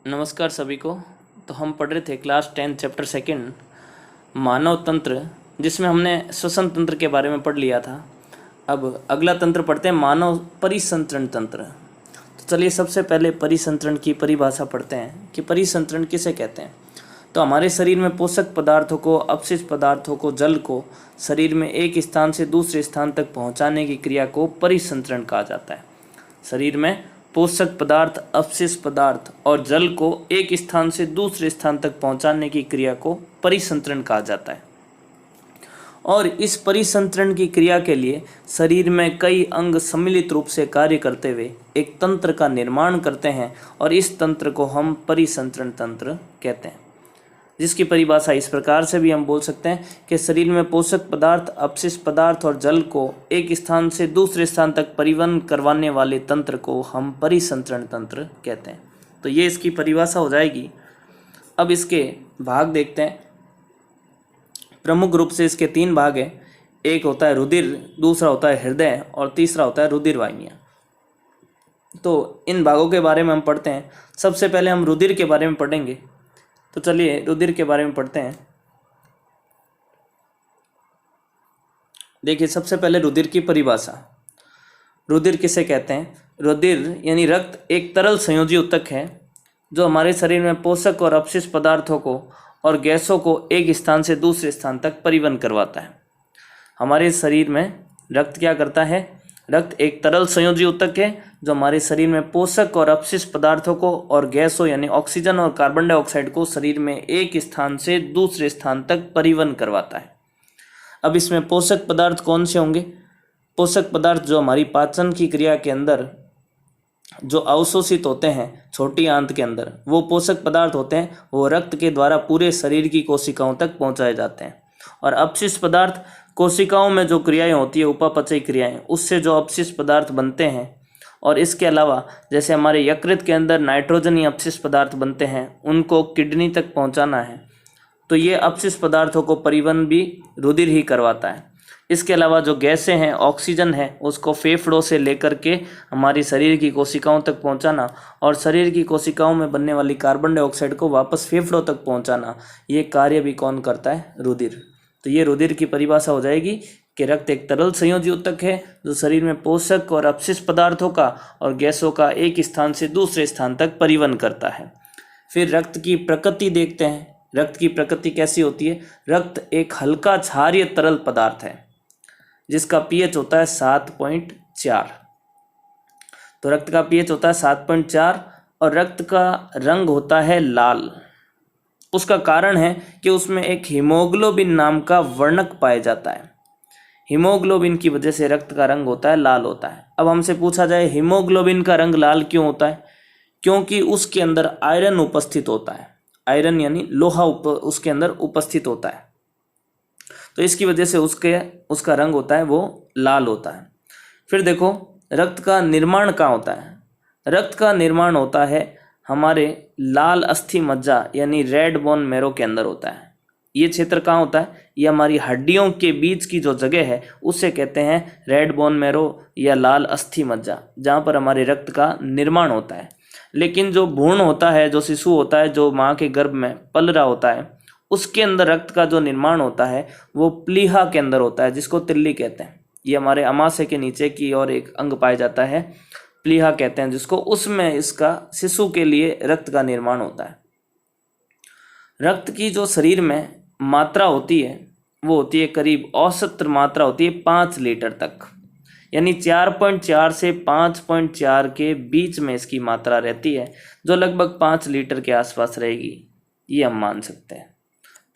नमस्कार सभी को। तो हम पढ़ रहे थे क्लास 10 चैप्टर सेकंड मानव तंत्र, जिसमें हमने श्वसन तंत्र के बारे में पढ़ लिया था। अब अगला तंत्र पढ़ते हैं मानव परिसंचरण तंत्र। तो चलिए सबसे पहले परिसंचरण की परिभाषा पढ़ते हैं कि परिसंचरण किसे कहते हैं। तो हमारे शरीर में पोषक पदार्थों को, अपशिष्ट पदार्थों को, जल को शरीर में एक स्थान से दूसरे स्थान तक पहुंचाने की क्रिया को परिसंचरण कहा जाता है। शरीर में पोषक पदार्थ, अपशिष्ट पदार्थ और जल को एक स्थान से दूसरे स्थान तक पहुंचाने की क्रिया को परिसंचरण कहा जाता है। और इस परिसंचरण की क्रिया के लिए शरीर में कई अंग सम्मिलित रूप से कार्य करते हुए एक तंत्र का निर्माण करते हैं और इस तंत्र को हम परिसंचरण तंत्र कहते हैं, जिसकी परिभाषा इस प्रकार से भी हम बोल सकते हैं कि शरीर में पोषक पदार्थ, अपशिष्ट पदार्थ और जल को एक स्थान से दूसरे स्थान तक परिवहन करवाने वाले तंत्र को हम परिसंचरण तंत्र कहते हैं। तो ये इसकी परिभाषा हो जाएगी। अब इसके भाग देखते हैं। प्रमुख रूप से इसके 3 भाग हैं। एक होता है रुधिर, दूसरा होता है हृदय और तीसरा होता है रुधिर वाहिनियाँ। तो इन भागों के बारे में हम पढ़ते हैं। सबसे पहले हम रुधिर के बारे में पढ़ेंगे। तो चलिए रुधिर के बारे में पढ़ते हैं। देखिए सबसे पहले रुधिर की परिभाषा। रुधिर किसे कहते हैं? रुधिर यानी रक्त एक तरल संयोजी ऊतक है जो हमारे शरीर में पोषक और अपशिष्ट पदार्थों को और गैसों को एक स्थान से दूसरे स्थान तक परिवहन करवाता है। हमारे शरीर में रक्त क्या करता है? रक्त एक तरल संयोजी ऊतक है जो हमारे शरीर में पोषक और अपशिष्ट पदार्थों को और गैसों यानी ऑक्सीजन और कार्बन डाइऑक्साइड को शरीर में एक स्थान से दूसरे स्थान तक परिवहन करवाता है। अब इसमें पोषक पदार्थ कौन से होंगे? पोषक पदार्थ जो हमारी पाचन की क्रिया के अंदर जो अवशोषित होते हैं छोटी आंत के अंदर, वो पोषक पदार्थ होते हैं, वो रक्त के द्वारा पूरे शरीर की कोशिकाओं तक पहुंचाए जाते हैं। और अपशिष्ट पदार्थ कोशिकाओं में जो क्रियाएं होती है, उपापचयी क्रियाएं, उससे जो अपशिष्ट पदार्थ बनते हैं। और इसके अलावा जैसे हमारे यकृत के अंदर नाइट्रोजन अपशिष्ट पदार्थ बनते हैं, उनको किडनी तक पहुंचाना है, तो ये अपशिष्ट पदार्थों को परिवहन भी रुधिर ही करवाता है। इसके अलावा जो गैसें हैं, ऑक्सीजन है, उसको फेफड़ों से लेकर के हमारी शरीर की कोशिकाओं तक पहुंचाना और शरीर की कोशिकाओं में बनने वाली कार्बन डाइऑक्साइड को वापस फेफड़ों तक पहुंचाना, ये कार्य भी कौन करता है? रुधिर। तो ये रुधिर की परिभाषा हो जाएगी कि रक्त एक तरल संयोजी ऊतक है जो शरीर में पोषक और अपशिष्ट पदार्थों का और गैसों का एक स्थान से दूसरे स्थान तक परिवहन करता है। फिर रक्त की प्रकृति देखते हैं। रक्त की प्रकृति कैसी होती है? रक्त एक हल्का क्षारीय तरल पदार्थ है जिसका पीएच होता है 7.4। तो रक्त का पीएच होता है 7.4 और रक्त का रंग होता है लाल। उसका कारण है कि उसमें एक हीमोग्लोबिन नाम का वर्णक पाया जाता है। हीमोग्लोबिन की वजह से रक्त का रंग होता है लाल होता है। अब हमसे पूछा जाए हीमोग्लोबिन का रंग लाल क्यों होता है? क्योंकि उसके अंदर आयरन उपस्थित होता है। आयरन यानी लोहा उसके अंदर उपस्थित होता है, तो इसकी वजह से उसका रंग होता है वो लाल होता है। फिर देखो रक्त का निर्माण कहाँ होता है? रक्त का निर्माण होता है हमारे लाल अस्थि मज्जा यानी रेड बोन मैरो के अंदर होता है। ये क्षेत्र कहाँ होता है? ये हमारी हड्डियों के बीच की जो जगह है उसे कहते हैं रेड बोन मैरो या लाल अस्थि मज्जा, जहाँ पर हमारे रक्त का निर्माण होता है। लेकिन जो भ्रूण होता है, जो शिशु होता है, जो माँ के गर्भ में पल रहा होता है, उसके अंदर रक्त का जो निर्माण होता है वो प्लीहा के अंदर होता है, जिसको तिल्ली कहते हैं। ये हमारे अमाशय के नीचे की ओर एक अंग पाया जाता है, प्लीहा कहते हैं जिसको। उसमें इसका शिशु के लिए रक्त का निर्माण होता है। रक्त की जो शरीर में मात्रा होती है वो होती है करीब औसत मात्रा होती है 5 लीटर तक, यानी 4.4 से 5.4 के बीच में इसकी मात्रा रहती है, जो लगभग 5 लीटर के आसपास रहेगी, ये हम मान सकते हैं।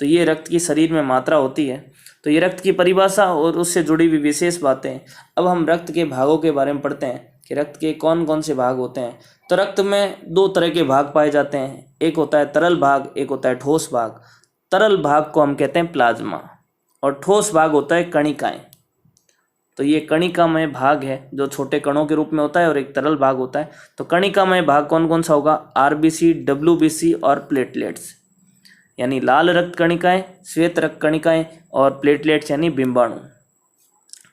तो ये रक्त की शरीर में मात्रा होती है। तो ये रक्त की परिभाषा और उससे जुड़ी हुई विशेष बातें। अब हम रक्त के भागों के बारे में पढ़ते हैं कि रक्त के कौन कौन से भाग होते हैं। तो रक्त में 2 तरह के भाग पाए जाते हैं, एक होता है तरल भाग, एक होता है ठोस भाग। तरल भाग को हम कहते हैं प्लाज्मा और ठोस भाग होता है कणिकाएं। तो ये कणिकामय भाग है जो छोटे कणों के रूप में होता है और एक तरल भाग होता है। तो कणिकामय भाग कौन कौन सा होगा? आरबीसी, डब्ल्यूबीसी और प्लेटलेट्स, यानी लाल रक्त कणिकाएं, श्वेत रक्त कणिकाएं और प्लेटलेट्स यानी बिंबाणु।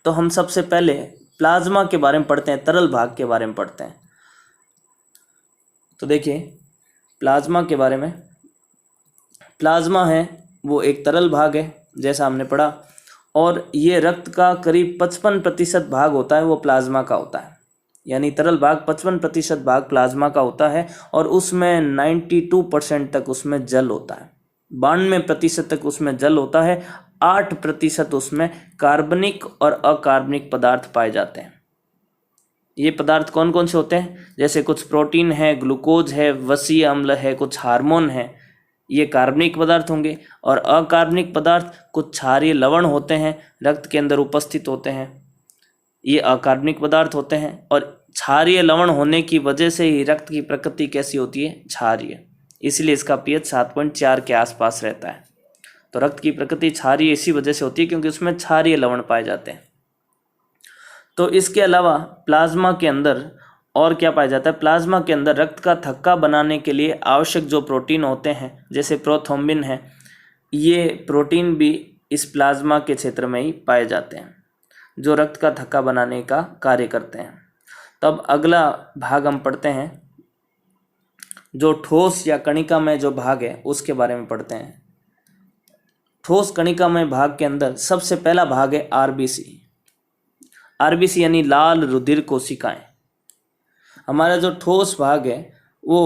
तो हम सबसे पहले प्लाज्मा के बारे में पढ़ते हैं, तरल भाग के बारे में पढ़ते हैं। तो देखिए प्लाज्मा के बारे में। प्लाज्मा है वो एक तरल भाग है जैसा हमने पढ़ा, और ये रक्त का करीब 55% भाग होता है वो प्लाज्मा का होता है, यानी तरल भाग 55% भाग प्लाज्मा का होता है, और उसमें 92% तक उसमें जल होता है, 92% तक उसमें जल होता है, 8% उसमें कार्बनिक और अकार्बनिक पदार्थ पाए जाते हैं। ये पदार्थ कौन कौन से होते हैं? जैसे कुछ प्रोटीन है, ग्लूकोज है, वसीय अम्ल है, कुछ हार्मोन है, ये कार्बनिक पदार्थ होंगे। और अकार्बनिक पदार्थ कुछ क्षारीय लवण होते हैं, रक्त के अंदर उपस्थित होते हैं, ये अकार्बनिक पदार्थ होते हैं। और क्षारीय लवण होने की वजह से ही रक्त की प्रकृति कैसी होती है? क्षारीय, इसलिए इसका पीएच 7.4 के आसपास रहता है। तो रक्त की प्रकृति क्षारीय इसी वजह से होती है क्योंकि उसमें क्षारीय लवण पाए जाते हैं। तो इसके अलावा प्लाज्मा के अंदर और क्या पाया जाता है? प्लाज्मा के अंदर रक्त का थक्का बनाने के लिए आवश्यक जो प्रोटीन होते हैं, जैसे प्रोथ्रोम्बिन है, ये प्रोटीन भी इस प्लाज्मा के क्षेत्र में ही पाए जाते हैं जो रक्त का थक्का बनाने का कार्य करते हैं। तब अगला भाग हम पढ़ते हैं, जो ठोस या कणिकामय जो भाग है उसके बारे में पढ़ते हैं। ठोस कणिकामय भाग के अंदर सबसे पहला भाग है आरबीसी। आरबीसी यानी लाल रुधिर कोशिकाएं। हमारा जो ठोस भाग है वो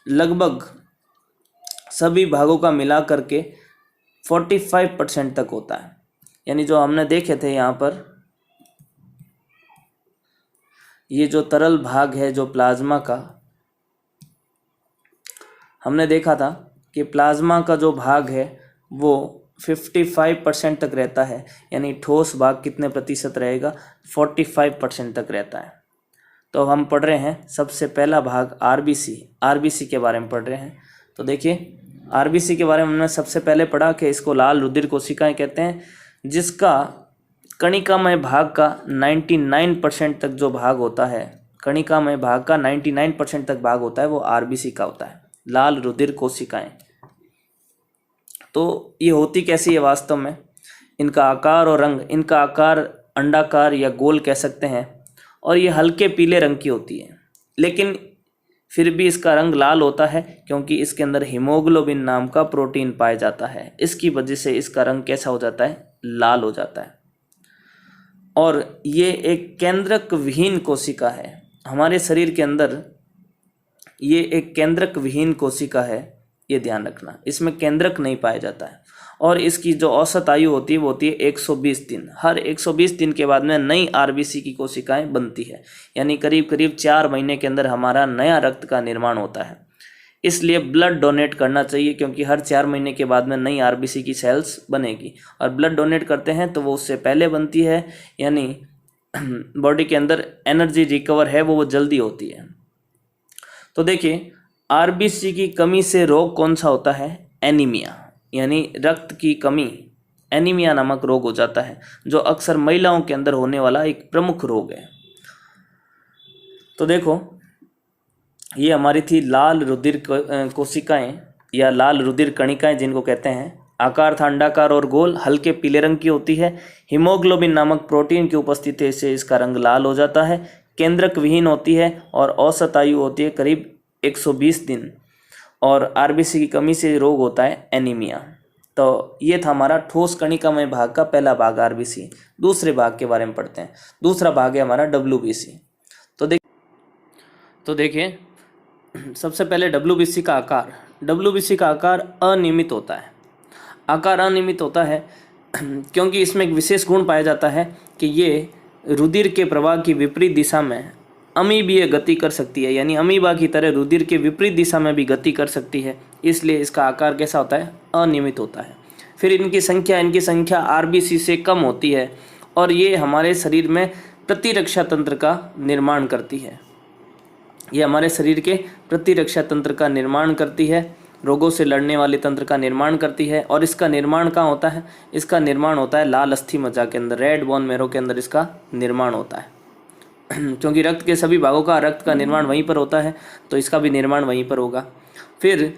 लगभग सभी भागों का मिला करके 45% तक होता है, यानी जो हमने देखे थे यहाँ पर, ये जो तरल भाग है जो प्लाज्मा का, हमने देखा था कि प्लाज्मा का जो भाग है वो 55% तक रहता है, यानी ठोस भाग कितने प्रतिशत रहेगा? 45% तक रहता है। तो हम पढ़ रहे हैं सबसे पहला भाग आरबीसी। आरबीसी के बारे में पढ़ रहे हैं। तो देखिए, आरबीसी के बारे में हमने सबसे पहले पढ़ा कि इसको लाल रुधिर कोशिकाएं कहते हैं, जिसका कणिकामय भाग का 99% तक जो भाग होता है, कणिकामय भाग का 99% तक भाग होता है वो आरबीसी का होता है, लाल रुधिर कोशिकाएं। तो ये होती कैसी है वास्तव में? इनका आकार और रंग, इनका आकार अंडाकार या गोल कह सकते हैं, और ये हल्के पीले रंग की होती है, लेकिन फिर भी इसका रंग लाल होता है क्योंकि इसके अंदर हीमोग्लोबिन नाम का प्रोटीन पाया जाता है। इसकी वजह से इसका रंग कैसा हो जाता है? लाल हो जाता है। और ये एक केंद्रक विहीन कोशिका है। हमारे शरीर के अंदर ये एक केंद्रक विहीन कोशिका है, ये ध्यान रखना, इसमें केंद्रक नहीं पाया जाता है। और इसकी जो औसत आयु होती है वो होती है 120 दिन। हर 120 दिन के बाद में नई आरबीसी की कोशिकाएं बनती है, यानी करीब करीब 4 महीने के अंदर हमारा नया रक्त का निर्माण होता है। इसलिए ब्लड डोनेट करना चाहिए क्योंकि हर 4 महीने के बाद में नई आरबीसी की सेल्स बनेगी, और ब्लड डोनेट करते हैं तो वो उससे पहले बनती है, यानी बॉडी के अंदर एनर्जी रिकवर है वो जल्दी होती है। तो देखिए, आरबीसी की कमी से रोग कौन सा होता है? एनीमिया, यानी रक्त की कमी, एनीमिया नामक रोग हो जाता है, जो अक्सर महिलाओं के अंदर होने वाला एक प्रमुख रोग है। तो देखो, ये हमारी थी लाल रुधिर कोशिकाएं या लाल रुधिर कणिकाएं जिनको कहते हैं। आकार था अंडाकार और गोल, हल्के पीले रंग की होती है। हीमोग्लोबिन नामक प्रोटीन की उपस्थिति से इसका रंग लाल हो जाता है। केंद्रक विहीन होती है और औसत आयु होती है करीब 120 दिन। और आरबीसी की कमी से रोग होता है एनीमिया। तो ये था हमारा ठोस कणिकामय भाग का पहला भाग आरबीसी। दूसरे भाग के बारे में पढ़ते हैं। दूसरा भाग है हमारा डब्ल्यूबीसी। तो देखिए, सबसे पहले डब्ल्यूबीसी का आकार। डब्ल्यूबीसी का आकार अनियमित होता है। आकार अनियमित होता है क्योंकि इसमें एक विशेष गुण पाया जाता है कि ये रुधिर के प्रवाह की विपरीत दिशा में अमीबीय गति कर सकती है, यानी अमीबा की तरह रुधिर के विपरीत दिशा में भी गति कर सकती है, इसलिए इसका आकार कैसा होता है? अनियमित होता है। फिर इनकी संख्या आरबीसी से कम होती है और ये हमारे शरीर में प्रतिरक्षा तंत्र का निर्माण करती है। ये हमारे शरीर के प्रतिरक्षा तंत्र का निर्माण करती है, रोगों से लड़ने वाले तंत्र का निर्माण करती है। और इसका निर्माण कहाँ होता है? इसका निर्माण होता है लाल अस्थि मज्जा के अंदर, रेड बोन मैरो के अंदर इसका निर्माण होता है। क्योंकि रक्त के सभी भागों का रक्त का निर्माण वहीं पर होता है, तो इसका भी निर्माण वहीं पर होगा। फिर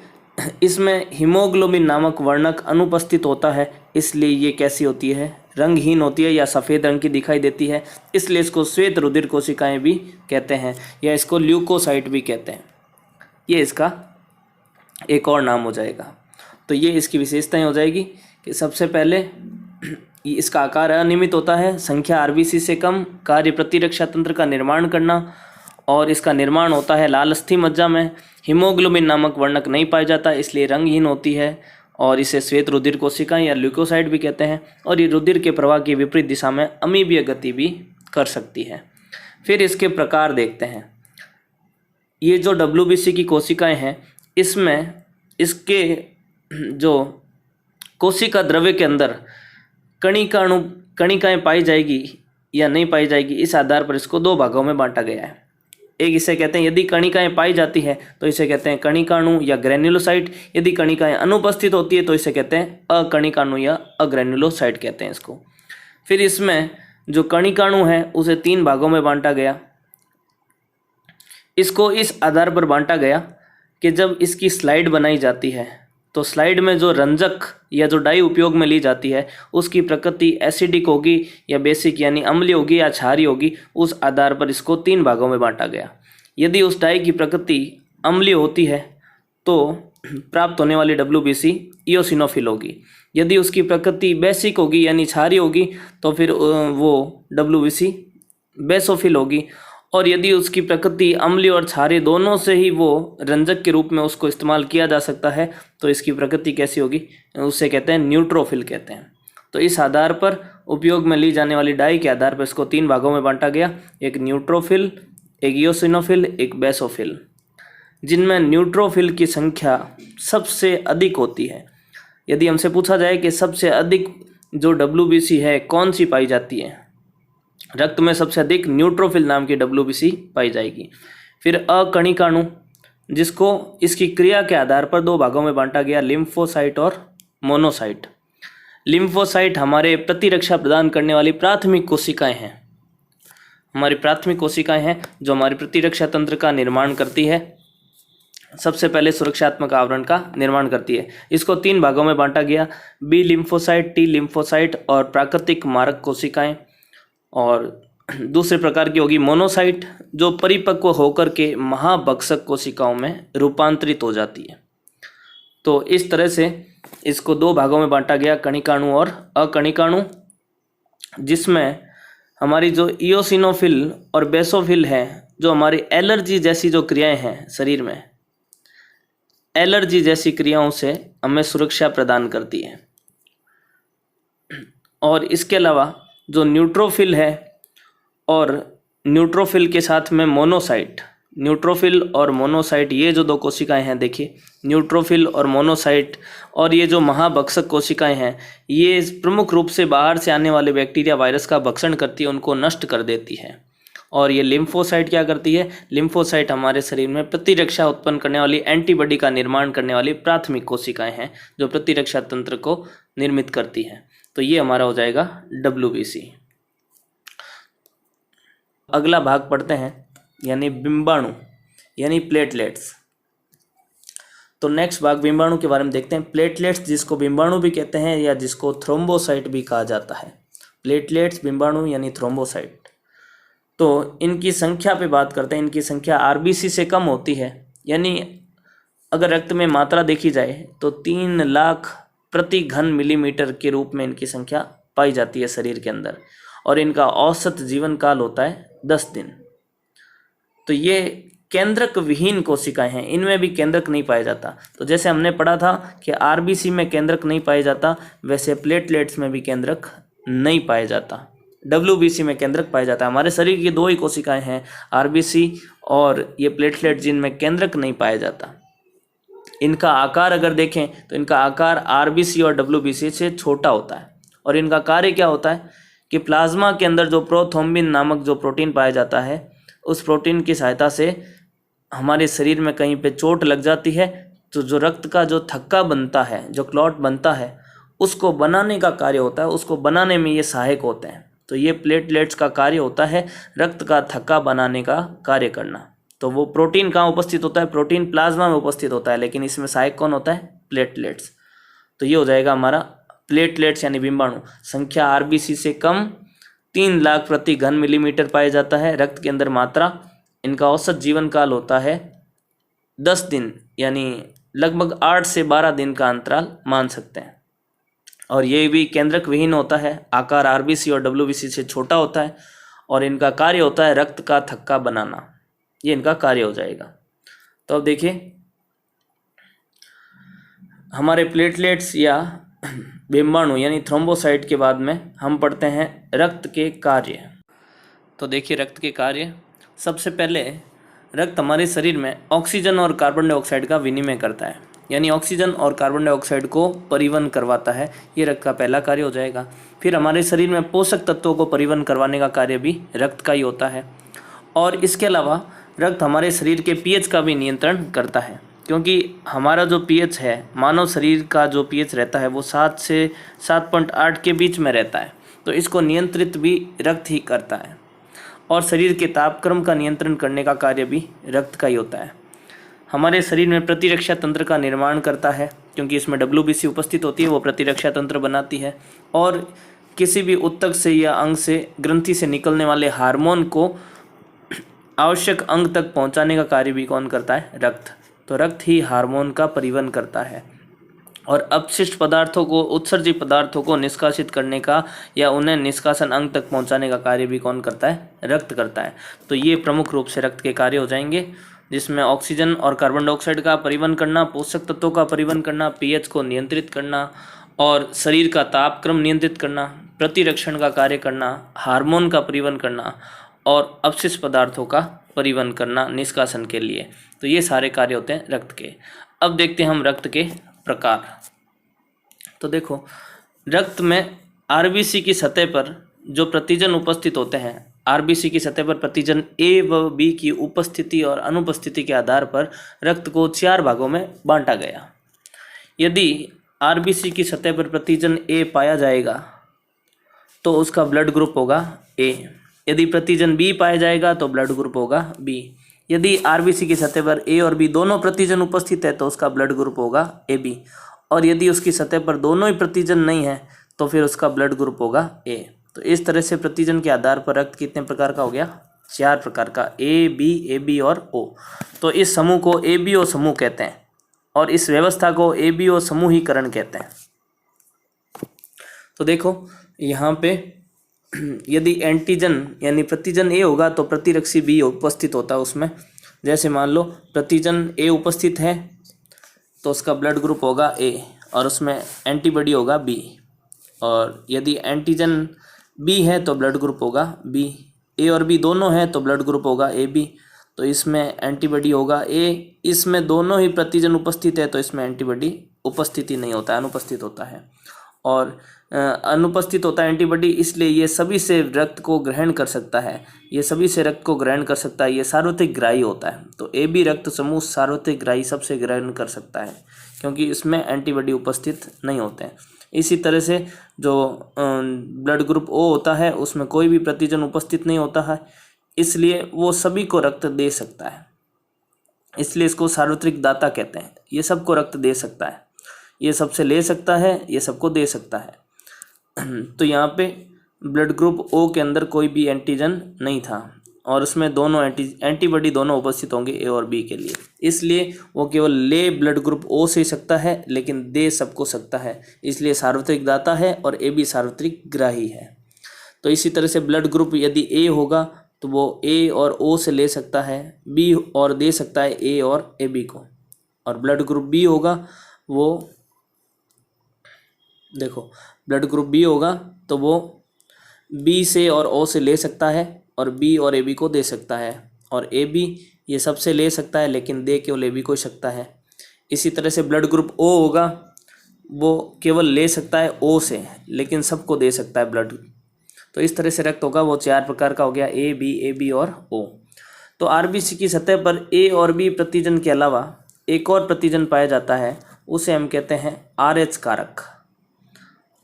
इसमें हीमोग्लोबिन नामक वर्णक अनुपस्थित होता है, इसलिए ये कैसी होती है? रंगहीन होती है या सफ़ेद रंग की दिखाई देती है, इसलिए इसको श्वेत रुधिर कोशिकाएं भी कहते हैं या इसको ल्यूकोसाइट भी कहते हैं। ये इसका एक और नाम हो जाएगा। तो ये इसकी विशेषताएं हो जाएगी कि सबसे पहले इसका आकार अनियमित होता है, संख्या आरबीसी से कम, कार्य प्रतिरक्षा तंत्र का निर्माण करना, और इसका निर्माण होता है लाल अस्थि मज्जा में। हीमोग्लोबिन नामक वर्णक नहीं पाया जाता, इसलिए रंगहीन होती है, और इसे श्वेत रुधिर कोशिकाएं या ल्यूकोसाइट भी कहते हैं। और ये रुधिर के प्रवाह की विपरीत दिशा में अमीबीय गति भी कर सकती है। फिर इसके प्रकार देखते हैं। ये जो डब्ल्यूबीसी की कोशिकाएं हैं, इसमें इसके जो कोशिका द्रव्य के अंदर कणिकाएं पाई जाएगी या नहीं पाई जाएगी, इस आधार पर इसको दो भागों में बांटा गया है। एक इसे कहते हैं, यदि कणिकाएं पाई जाती है तो इसे कहते हैं कणिकाणु या ग्रेन्युलोसाइट। यदि कणिकाएं अनुपस्थित होती है तो इसे कहते हैं अकणिकाणु या अग्रेन्युलोसाइट कहते हैं इसको। फिर इसमें जो कणिकाणु है उसे 3 भागों में बांटा गया। इसको इस आधार पर बांटा गया कि जब इसकी स्लाइड बनाई जाती है तो स्लाइड में जो रंजक या जो डाई उपयोग में ली जाती है उसकी प्रकृति एसिडिक होगी या बेसिक यानी अम्लीय होगी या क्षारीय होगी। उस आधार पर इसको 3 भागों में बांटा गया। यदि उस डाई की प्रकृति अम्लीय होती है तो प्राप्त होने वाली डब्ल्यूबीसी इयोसिनोफिल होगी। यदि उसकी प्रकृति बेसिक होगी यानी क्षारीय होगी तो फिर वो डब्ल्यूबीसी बेसोफिल होगी। और यदि उसकी प्रकृति अम्लीय और क्षारीय दोनों से ही वो रंजक के रूप में उसको इस्तेमाल किया जा सकता है तो इसकी प्रकृति कैसी होगी, उससे कहते हैं न्यूट्रोफिल कहते हैं। तो इस आधार पर उपयोग में ली जाने वाली डाई के आधार पर इसको 3 भागों में बांटा गया, एक न्यूट्रोफिल, एक इयोसिनोफिल, एक बेसोफिल, जिनमें न्यूट्रोफिल की संख्या सबसे अधिक होती है। यदि हमसे पूछा जाए कि सबसे अधिक जो डब्ल्यूबीसी है कौन सी पाई जाती है, रक्त में सबसे अधिक न्यूट्रोफिल नाम की डब्ल्यूबीसी पाई जाएगी। फिर अकणिकाणु, जिसको इसकी क्रिया के आधार पर 2 भागों में बांटा गया, लिम्फोसाइट और मोनोसाइट। लिम्फोसाइट हमारे प्रतिरक्षा प्रदान करने वाली प्राथमिक कोशिकाएं हैं। हमारी प्राथमिक कोशिकाएं हैं जो हमारी प्रतिरक्षा तंत्र का निर्माण करती है, सबसे पहले सुरक्षात्मक आवरण का निर्माण करती है। इसको 3 भागों में बांटा गया, बी लिम्फोसाइट, टी लिम्फोसाइट और प्राकृतिक मारक कोशिकाएं। और दूसरे प्रकार की होगी मोनोसाइट, जो परिपक्व होकर के महाभक्षक कोशिकाओं में रूपांतरित हो जाती है। तो इस तरह से इसको 2 भागों में बांटा गया, कणिकाणु और अकणिकाणु, जिसमें हमारी जो इयोसिनोफिल और बेसोफिल है, जो हमारी एलर्जी जैसी जो क्रियाएं हैं शरीर में, एलर्जी जैसी क्रियाओं से हमें सुरक्षा प्रदान करती है। और इसके अलावा जो न्यूट्रोफिल है और न्यूट्रोफिल के साथ में मोनोसाइट, न्यूट्रोफिल और मोनोसाइट, ये जो 2 कोशिकाएं हैं, देखिए न्यूट्रोफिल और मोनोसाइट, और ये जो महाभक्षक कोशिकाएं हैं ये प्रमुख रूप से बाहर से आने वाले बैक्टीरिया वायरस का भक्षण करती है, उनको नष्ट कर देती है। और ये लिम्फोसाइट क्या करती है, लिम्फोसाइट हमारे शरीर में प्रतिरक्षा उत्पन्न करने वाली, एंटीबॉडी का निर्माण करने वाली प्राथमिक कोशिकाएं हैं जो प्रतिरक्षा तंत्र को निर्मित करती हैं। तो ये हमारा हो जाएगा डब्ल्यूबीसी। अगला भाग पढ़ते हैं, यानी बिंबाणु यानी प्लेटलेट्स। तो नेक्स्ट भाग बिंबाणु के बारे में देखते हैं। प्लेटलेट्स, जिसको बिंबाणु भी कहते हैं या जिसको थ्रोम्बोसाइट भी कहा जाता है। प्लेटलेट्स, बिंबाणु यानी थ्रोम्बोसाइट। तो इनकी संख्या पे बात करते हैं। इनकी संख्या आरबीसी से कम होती है, यानी अगर रक्त में मात्रा देखी जाए तो 3 लाख प्रति घन मिलीमीटर के रूप में इनकी संख्या पाई जाती है शरीर के अंदर, और इनका औसत जीवन काल होता है 10 दिन। तो ये केंद्रक विहीन कोशिकाएं हैं, इनमें भी केंद्रक नहीं पाया जाता। तो जैसे हमने पढ़ा था कि आरबीसी में केंद्रक नहीं पाया जाता, वैसे प्लेटलेट्स में भी केंद्रक नहीं पाया जाता। डब्ल्यूबीसी में केंद्रक पाया जाता है। हमारे शरीर की 2 ही कोशिकाएं हैं, आरबीसी और ये प्लेटलेट, जिनमें केंद्रक नहीं पाया जाता। इनका आकार अगर देखें तो इनका आकार आरबीसी और डब्ल्यूबीसी से छोटा होता है, और इनका कार्य क्या होता है कि प्लाज्मा के अंदर जो प्रोथ्रोम्बिन नामक जो प्रोटीन पाया जाता है, उस प्रोटीन की सहायता से हमारे शरीर में कहीं पे चोट लग जाती है तो जो रक्त का जो थक्का बनता है, जो क्लॉट बनता है, उसको बनाने का कार्य होता है, उसको बनाने में ये सहायक होते हैं। तो ये प्लेटलेट्स का कार्य होता है रक्त का थक्का बनाने का कार्य करना। तो वो प्रोटीन कहाँ उपस्थित होता है, प्रोटीन प्लाज्मा में उपस्थित होता है, लेकिन इसमें सहायक कौन होता है, प्लेटलेट्स। तो ये हो जाएगा हमारा प्लेटलेट्स यानी बिंबाणु। संख्या आरबीसी से कम, 3 लाख प्रति घन मिलीमीटर पाया जाता है रक्त के अंदर मात्रा। इनका औसत जीवन काल होता है 10 दिन यानी लगभग 8 से 12 दिन का अंतराल मान सकते हैं। और ये भी केंद्रक विहीन होता है, आकार आरबीसी और डब्ल्यूबीसी से छोटा होता है और इनका कार्य होता है रक्त का थक्का बनाना, ये इनका कार्य हो जाएगा। तो अब देखिए हमारे प्लेटलेट्स या बिंबाणु यानी थ्रोम्बोसाइट के बाद में हम पढ़ते हैं रक्त के कार्य। तो देखिए रक्त के कार्य, सबसे पहले रक्त हमारे शरीर में ऑक्सीजन और कार्बन डाइऑक्साइड का विनिमय करता है, यानी ऑक्सीजन और कार्बन डाइऑक्साइड को परिवहन करवाता है, ये रक्त का पहला कार्य हो जाएगा। फिर हमारे शरीर में पोषक तत्वों को परिवहन करवाने का कार्य भी रक्त का ही होता है। और इसके अलावा रक्त हमारे शरीर के पीएच का भी नियंत्रण करता है, क्योंकि हमारा जो पीएच है, मानव शरीर का जो पीएच रहता है वो 7 से 7.8 के बीच में रहता है, तो इसको नियंत्रित भी रक्त ही करता है। और शरीर के तापक्रम का नियंत्रण करने का कार्य भी रक्त का ही होता है। हमारे शरीर में प्रतिरक्षा तंत्र का निर्माण करता है, क्योंकि इसमें डब्ल्यूबीसी उपस्थित होती है, वो प्रतिरक्षा तंत्र बनाती है। और किसी भी ऊतक से या अंग से, ग्रंथि से निकलने वाले हार्मोन को आवश्यक अंग तक पहुंचाने का कार्य भी कौन करता है? रक्त। तो रक्त ही हार्मोन का परिवहन करता है। और अपशिष्ट पदार्थों को, उत्सर्जित पदार्थों को निष्कासित करने का या उन्हें निष्कासन अंग तक पहुंचाने का कार्य भी कौन करता है? रक्त करता है। तो ये प्रमुख रूप से रक्त के कार्य हो जाएंगे, जिसमें ऑक्सीजन और कार्बन डाइऑक्साइड का परिवहन करना, पोषक तत्वों का परिवहन करना, पीएच को नियंत्रित करना और शरीर का तापक्रम नियंत्रित करना, प्रतिरक्षण का कार्य करना, हार्मोन का परिवहन करना और अपशिष्ट पदार्थों का परिवहन करना निष्कासन के लिए। तो ये सारे कार्य होते हैं रक्त के। अब देखते हैं हम रक्त के प्रकार। तो देखो रक्त में आरबीसी की सतह पर जो प्रतिजन उपस्थित होते हैं, आरबीसी की सतह पर प्रतिजन ए व बी की उपस्थिति और अनुपस्थिति के आधार पर रक्त को 4 भागों में बांटा गया। यदि आरबीसी की सतह पर प्रतिजन ए पाया जाएगा तो उसका ब्लड ग्रुप होगा ए। यदि प्रतिजन बी पाया जाएगा तो ब्लड ग्रुप होगा बी। यदि आरबीसी की सतह पर ए और बी दोनों प्रतिजन उपस्थित है तो उसका ब्लड ग्रुप होगा ए बी। और यदि उसकी सतह पर दोनों ही प्रतिजन नहीं है तो फिर उसका ब्लड ग्रुप होगा ए। तो इस तरह से प्रतिजन के आधार पर रक्त कितने प्रकार का हो गया? 4 प्रकार का, ए बी और ओ। तो इस समूह को ए बी ओ समूह कहते हैं और इस व्यवस्था को ए बी ओ समूहीकरण कहते हैं। तो देखो यहाँ पे यदि एंटीजन यानी प्रतिजन ए होगा तो प्रतिरक्षी बी उपस्थित होता है उसमें। जैसे मान लो प्रतिजन ए उपस्थित है तो उसका ब्लड ग्रुप होगा ए और उसमें एंटीबॉडी होगा बी। और यदि एंटीजन बी है तो ब्लड ग्रुप होगा बी। ए और बी दोनों हैं तो ब्लड ग्रुप होगा ए बी। तो इसमें एंटीबॉडी होगा ए। इसमें दोनों ही प्रतिजन उपस्थित है तो इसमें एंटीबॉडी उपस्थिति नहीं होता है, अनुपस्थित होता है। और अनुपस्थित होता है एंटीबॉडी, इसलिए ये सभी से रक्त को ग्रहण कर सकता है, ये सभी से रक्त को ग्रहण कर सकता है, ये सार्वत्रिक ग्राही होता है। तो ए बी रक्त समूह सार्वत्रिक ग्राही सबसे ग्रहण कर सकता है क्योंकि इसमें एंटीबॉडी उपस्थित नहीं होते हैं। इसी तरह से जो ब्लड ग्रुप ओ होता है उसमें कोई भी प्रतिजन उपस्थित नहीं होता है, इसलिए वो सभी को रक्त दे सकता है, इसलिए इसको सार्वत्रिक दाता कहते हैं। ये सबको रक्त दे सकता है, ये सबसे ले सकता है, ये सबको दे सकता है। तो यहाँ पे ब्लड ग्रुप ओ के अंदर कोई भी एंटीजन नहीं था और उसमें दोनों एंटीबॉडी दोनों उपस्थित होंगे ए और बी के लिए, इसलिए वो केवल ले ब्लड ग्रुप ओ से ही सकता है लेकिन दे सबको सकता है, इसलिए सार्वत्रिक दाता है और ए बी सार्वत्रिक ग्राही है। तो इसी तरह से ब्लड ग्रुप यदि ए होगा तो वो ए और ओ से ले सकता है, बी और दे सकता है ए और ए बी को। और ब्लड ग्रुप बी होगा वो, देखो ब्लड ग्रुप बी होगा तो वो बी से और ओ से ले सकता है और बी और ए बी को दे सकता है। और ए बी ये सबसे ले सकता है लेकिन दे केवल ए बी को सकता है। इसी तरह से ब्लड ग्रुप ओ होगा, वो केवल ले सकता है ओ से लेकिन सबको दे सकता है ब्लड। तो इस तरह से रक्त होगा वो 4 प्रकार का हो गया, ए बी और ओ। तो आरबीसी की सतह पर ए और बी प्रतिजन के अलावा एक और प्रतिजन पाया जाता है, उसे हम कहते हैं RH कारक।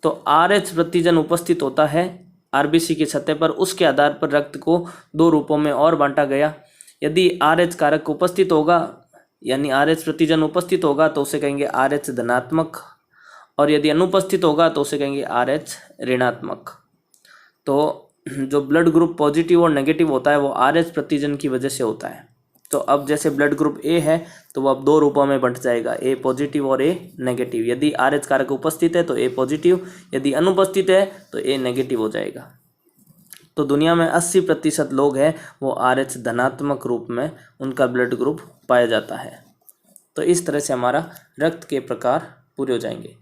तो RH प्रतिजन उपस्थित होता है आरबीसी की सतह पर, उसके आधार पर रक्त को 2 रूपों में और बांटा गया। यदि RH कारक उपस्थित होगा यानी RH प्रतिजन उपस्थित होगा तो उसे कहेंगे RH धनात्मक, और यदि अनुपस्थित होगा तो उसे कहेंगे RH ऋणात्मक। तो जो ब्लड ग्रुप पॉजिटिव और नेगेटिव होता है वो RH प्रतिजन की वजह से होता है। तो अब जैसे ब्लड ग्रुप ए है तो वो अब दो रूपों में बंट जाएगा, ए पॉजिटिव और ए नेगेटिव। यदि RH कारक उपस्थित है तो ए पॉजिटिव, यदि अनुपस्थित है तो ए नेगेटिव हो जाएगा। तो दुनिया में 80% लोग हैं वो RH धनात्मक रूप में उनका ब्लड ग्रुप पाया जाता है। तो इस तरह से हमारा रक्त के प्रकार पूरे हो जाएंगे।